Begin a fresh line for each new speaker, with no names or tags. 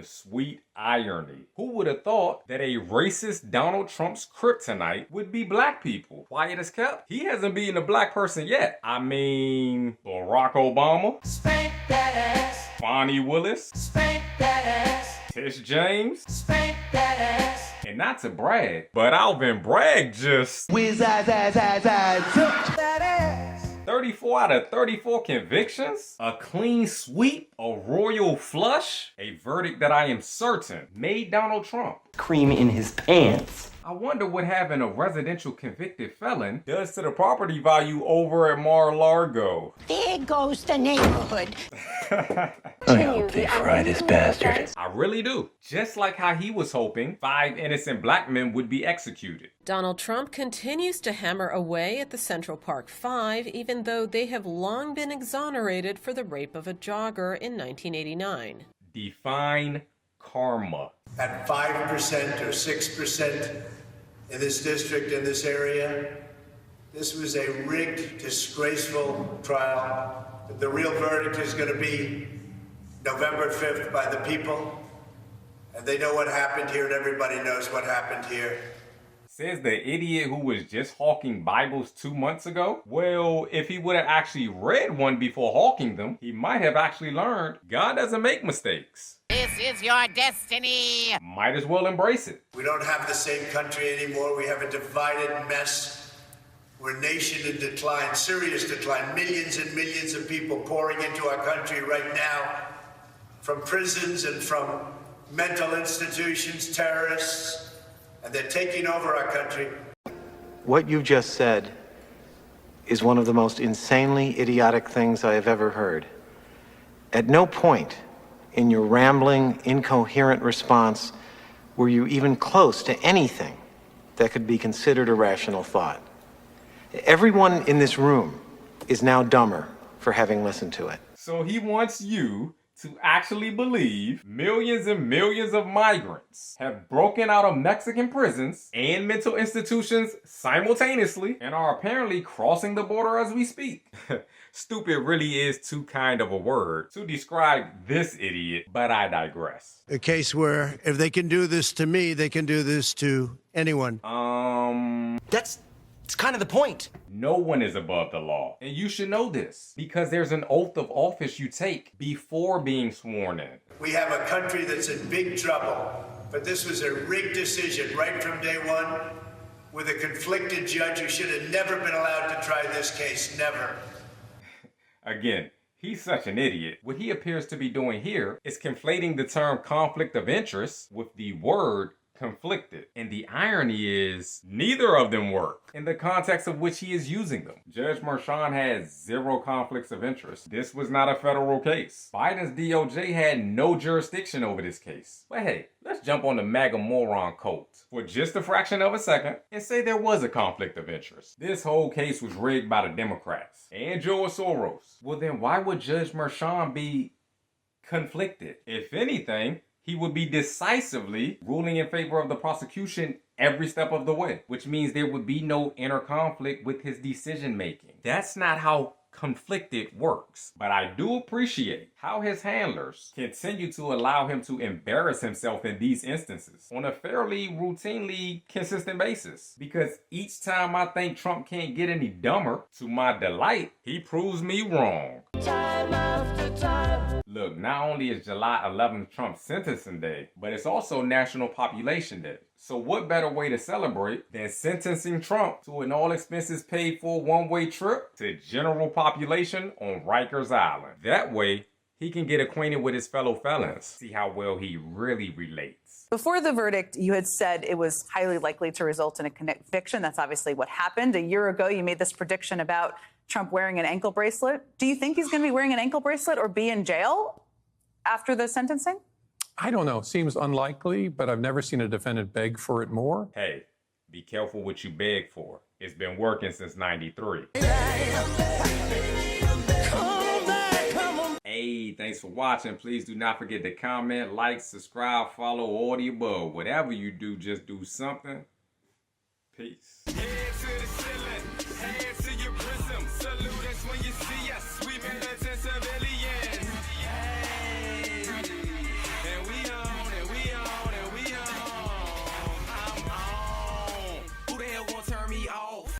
The sweet irony. Who would have thought that a racist Donald Trump's kryptonite would be black people? Quiet as kept. He hasn't been a black person yet. I mean, Barack Obama. Spank that ass. Fonnie Willis. Spank that ass. Tish James. Spank that ass. And not to brag, but Alvin Bragg just whiz that ass. 34 out of 34 convictions, a clean sweep, a royal flush, a verdict that I am certain made Donald Trump
cream in his pants.
I wonder what having a residential convicted felon does to the property value over at Mar-a-Lago.
There goes the neighborhood.
I hope they fry this bastard.
I really do. Just like how he was hoping 5 innocent black men would be executed.
Donald Trump continues to hammer away at the Central Park Five, even though they have long been exonerated for the rape of a jogger in 1989.
Define karma.
At 5% or 6% in this district, in this area, this was a rigged, disgraceful trial. The real verdict is going to be November 5th by the people. And they know what happened here, and everybody knows what happened here.
Says the idiot who was just hawking Bibles 2 months ago? Well, if he would have actually read one before hawking them, he might have actually learned God doesn't make mistakes.
This is your destiny.
Might as well embrace it.
We don't have the same country anymore. We have a divided mess. We're a nation in decline, serious decline. Millions and millions of people pouring into our country right now from prisons and from mental institutions, terrorists, and they're taking over our country.
What you just said is one of the most insanely idiotic things I have ever heard. At no point in your rambling, incoherent response were you even close to anything that could be considered a rational thought. Everyone in this room is now dumber for having listened to it.
So he wants you to actually believe millions and millions of migrants have broken out of Mexican prisons and mental institutions simultaneously and are apparently crossing the border as we speak. Stupid really is too kind of a word to describe this idiot, but I digress.
A case where if they can do this to me, they can do this to anyone.
That's kind of the point.
No one is above the law. And you should know this because there's an oath of office you take before being sworn in.
We have a country that's in big trouble, but this was a rigged decision right from day one with a conflicted judge who should have never been allowed to try this case, never.
Again, he's such an idiot. What he appears to be doing here is conflating the term conflict of interest with the word conflicted. And the irony is neither of them work in the context of which he is using them. Judge Merchan has 0 conflicts of interest. This was not a federal case. Biden's DOJ had no jurisdiction over this case. But hey, let's jump on the MAGA moron cult for just a fraction of a second and say there was a conflict of interest. This whole case was rigged by the Democrats and George Soros. Well then why would Judge Merchan be conflicted? If anything, he would be decisively ruling in favor of the prosecution every step of the way, which means there would be no inner conflict with his decision making. That's not how conflicted works. But I do appreciate how his handlers continue to allow him to embarrass himself in these instances on a fairly routinely consistent basis. Because each time I think Trump can't get any dumber, to my delight, he proves me wrong. Time after time. Look, not only is July 11th Trump's sentencing day, but it's also National Population Day. So what better way to celebrate than sentencing Trump to an all-expenses paid-for one-way trip to general population on Rikers Island? That way, he can get acquainted with his fellow felons, see how well he really relates.
Before the verdict, you had said it was highly likely to result in a conviction. That's obviously what happened. A year ago, you made this prediction about Trump wearing an ankle bracelet. Do you think he's going to be wearing an ankle bracelet or be in jail after the sentencing?
I don't know. Seems unlikely, but I've never seen a defendant beg for it more.
Hey, be careful what you beg for. It's been working since '93. Hey, thanks for watching. Please do not forget to comment, like, subscribe, follow, all the above. Whatever you do, just do something. Peace. When you see us, we militant civilians. And we
Who the hell gonna turn me off?